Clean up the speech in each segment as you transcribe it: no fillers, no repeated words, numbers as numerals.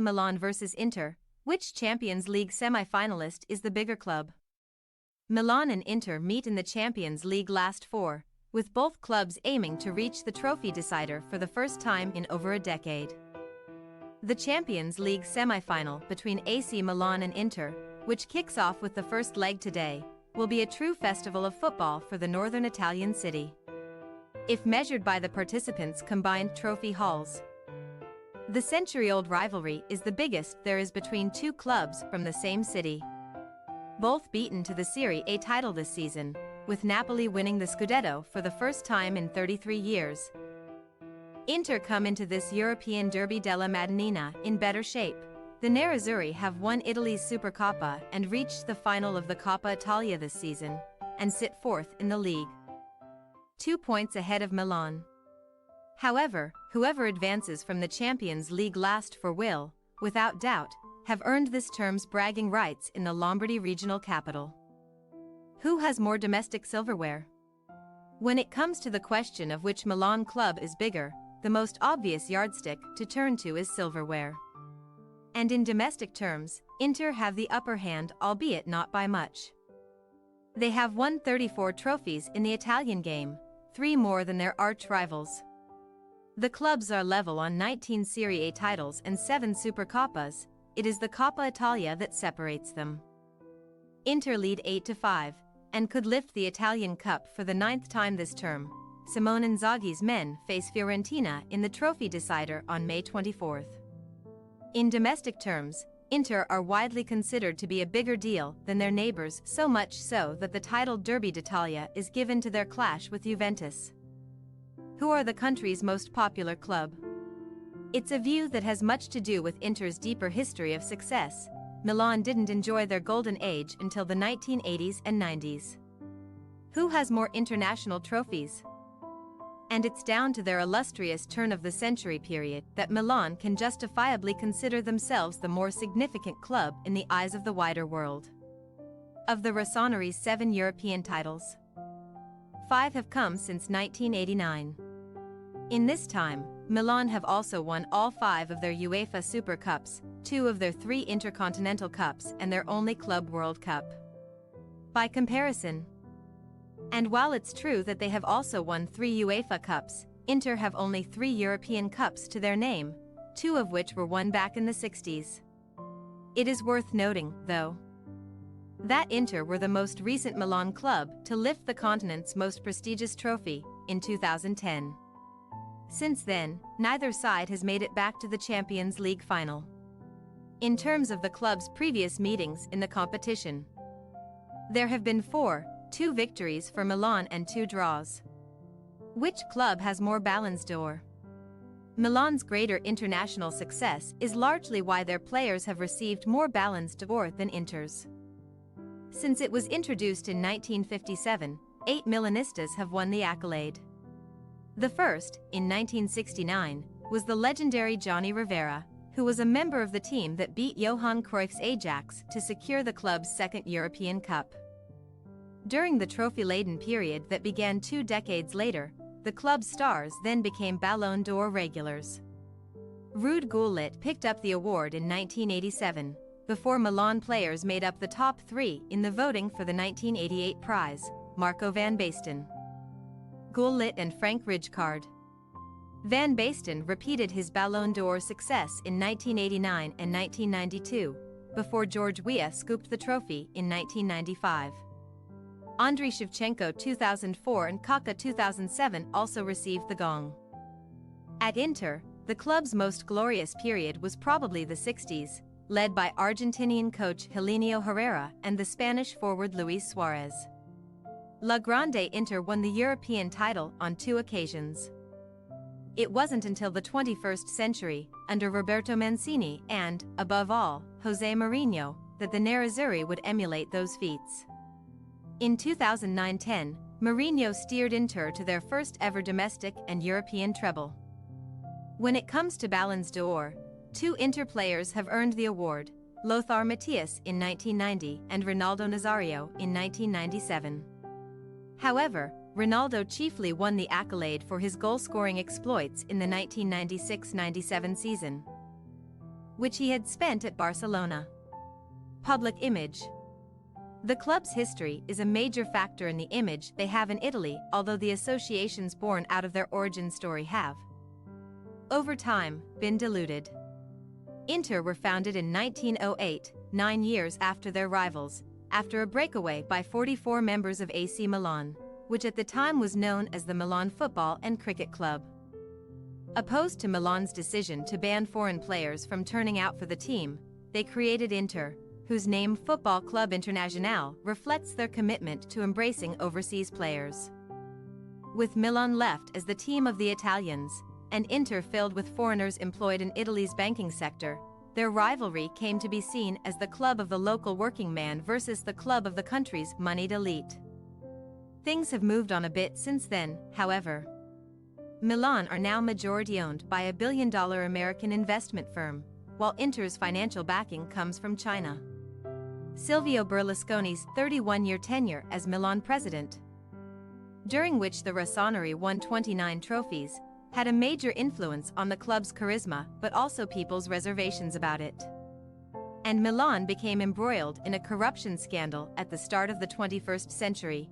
Milan vs Inter, which Champions League semi-finalist is the bigger club? Milan and Inter meet in the Champions League last four, with both clubs aiming to reach the trophy decider for the first time in over a decade. The Champions League semi-final between AC Milan and Inter, which kicks off with the first leg today, will be a true festival of football for the northern Italian city, if measured by the participants' combined trophy hauls. The century-old rivalry is the biggest there is between two clubs from the same city. Both beaten to the Serie A title this season, with Napoli winning the Scudetto for the first time in 33 years. Inter come into this European Derby della Madonnina in better shape. The Nerazzurri have won Italy's Supercoppa and reached the final of the Coppa Italia this season, and sit fourth in the league, 2 points ahead of Milan. However, whoever advances from the Champions League last four will, without doubt, have earned this term's bragging rights in the Lombardy regional capital. Who has more domestic silverware? When it comes to the question of which Milan club is bigger, the most obvious yardstick to turn to is silverware. And in domestic terms, Inter have the upper hand, albeit not by much. They have won 34 trophies in the Italian game, 3 more than their arch-rivals. The clubs are level on 19 Serie A titles and 7 Supercoppas. It is the Coppa Italia that separates them. Inter lead 8-5, and could lift the Italian Cup for the 9th time this term. Simone Inzaghi's men face Fiorentina in the trophy decider on May 24. In domestic terms, Inter are widely considered to be a bigger deal than their neighbors, so much so that the title Derby d'Italia is given to their clash with Juventus, who are the country's most popular club. It's a view that has much to do with Inter's deeper history of success. Milan didn't enjoy their golden age until the 1980s and 90s. Who has more international trophies? And it's down to their illustrious turn-of-the-century period that Milan can justifiably consider themselves the more significant club in the eyes of the wider world. Of the Rossoneri's 7 European titles, 5 have come since 1989. In this time, Milan have also won all 5 of their UEFA Super Cups, 2 of their 3 Intercontinental Cups and their only Club World Cup. By comparison, and while it's true that they have also won 3 UEFA Cups, Inter have only 3 European Cups to their name, 2 of which were won back in the 60s. It is worth noting, though, that Inter were the most recent Milan club to lift the continent's most prestigious trophy, in 2010. Since then, neither side has made it back to the Champions League final. In terms of the club's previous meetings in the competition, there have been 4, 2 victories for Milan and 2 draws. Which club has more Ballons d'Or? Milan's greater international success is largely why their players have received more Ballons d'Or than Inter's. Since it was introduced in 1957, 8 Milanistas have won the accolade. The first, in 1969, was the legendary Johnny Rivera, who was a member of the team that beat Johan Cruyff's Ajax to secure the club's 2nd European Cup. During the trophy-laden period that began 2 decades later, the club's stars then became Ballon d'Or regulars. Ruud Gullit picked up the award in 1987, before Milan players made up the top 3 in the voting for the 1988 prize, Marco van Basten, Gullit and Frank Rijkaard. Van Basten repeated his Ballon d'Or success in 1989 and 1992, before George Weah scooped the trophy in 1995. Andriy Shevchenko 2004 and Kaká 2007 also received the gong. At Inter, the club's most glorious period was probably the 60s, led by Argentinian coach Helenio Herrera and the Spanish forward Luis Suarez. La Grande Inter won the European title on 2 occasions. It wasn't until the 21st century, under Roberto Mancini and, above all, José Mourinho, that the Nerazzurri would emulate those feats. In 2009-10, Mourinho steered Inter to their first ever domestic and European treble. When it comes to Ballons d'Or, 2 Inter players have earned the award, Lothar Matthäus in 1990 and Ronaldo Nazario in 1997. However, Ronaldo chiefly won the accolade for his goal-scoring exploits in the 1996-97 season. which he had spent at Barcelona. Public image. The club's history is a major factor in the image they have in Italy, although the associations born out of their origin story have, over time, been diluted. Inter were founded in 1908, 9 years after their rivals, after a breakaway by 44 members of AC Milan, which at the time was known as the Milan Football and Cricket Club. Opposed to Milan's decision to ban foreign players from turning out for the team, they created Inter, whose name Football Club Internazionale reflects their commitment to embracing overseas players. With Milan left as the team of the Italians, and Inter filled with foreigners employed in Italy's banking sector, their rivalry came to be seen as the club of the local working man versus the club of the country's moneyed elite. Things have moved on a bit since then, however. Milan are now majority-owned by a billion-dollar American investment firm, while Inter's financial backing comes from China. Silvio Berlusconi's 31-year tenure as Milan president, during which the Rossoneri won 29 trophies, had a major influence on the club's charisma but also people's reservations about it. And Milan became embroiled in a corruption scandal at the start of the 21st century.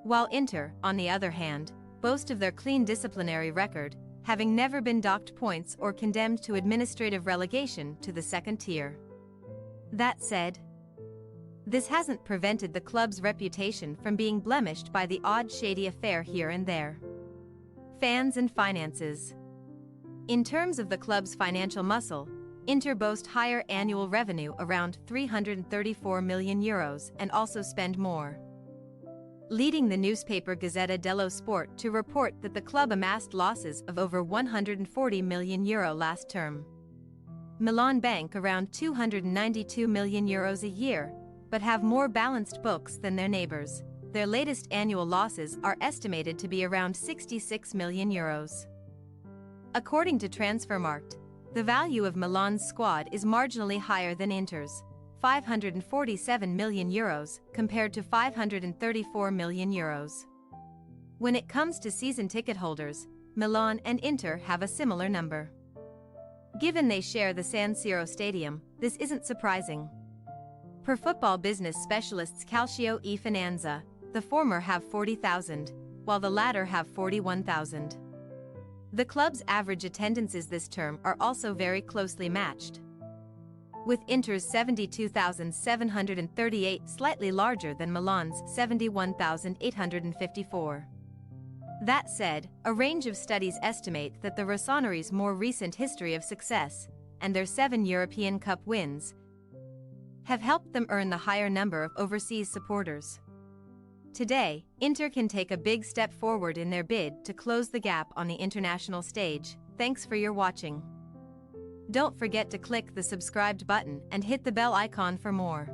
While Inter, on the other hand, boast of their clean disciplinary record, having never been docked points or condemned to administrative relegation to the second tier. That said, this hasn't prevented the club's reputation from being blemished by the odd shady affair here and there. Fans and finances. In terms of the club's financial muscle, Inter boast higher annual revenue around €334 million and also spend more, leading the newspaper Gazzetta dello Sport to report that the club amassed losses of over €140 million last term. Milan bank around €292 million a year, but have more balanced books than their neighbors. Their latest annual losses are estimated to be around €66 million. According to Transfermarkt, the value of Milan's squad is marginally higher than Inter's, €547 million compared to €534 million. When it comes to season ticket holders, Milan and Inter have a similar number. Given they share the San Siro stadium, this isn't surprising. Per football business specialists Calcio e Finanza, the former have 40,000, while the latter have 41,000. The club's average attendances this term are also very closely matched, with Inter's 72,738 slightly larger than Milan's 71,854. That said, a range of studies estimate that the Rossoneri's more recent history of success, and their 7 European Cup wins, have helped them earn the higher number of overseas supporters. Today, Inter can take a big step forward in their bid to close the gap on the international stage. Thanks for your watching. Don't forget to click the subscribed button and hit the bell icon for more.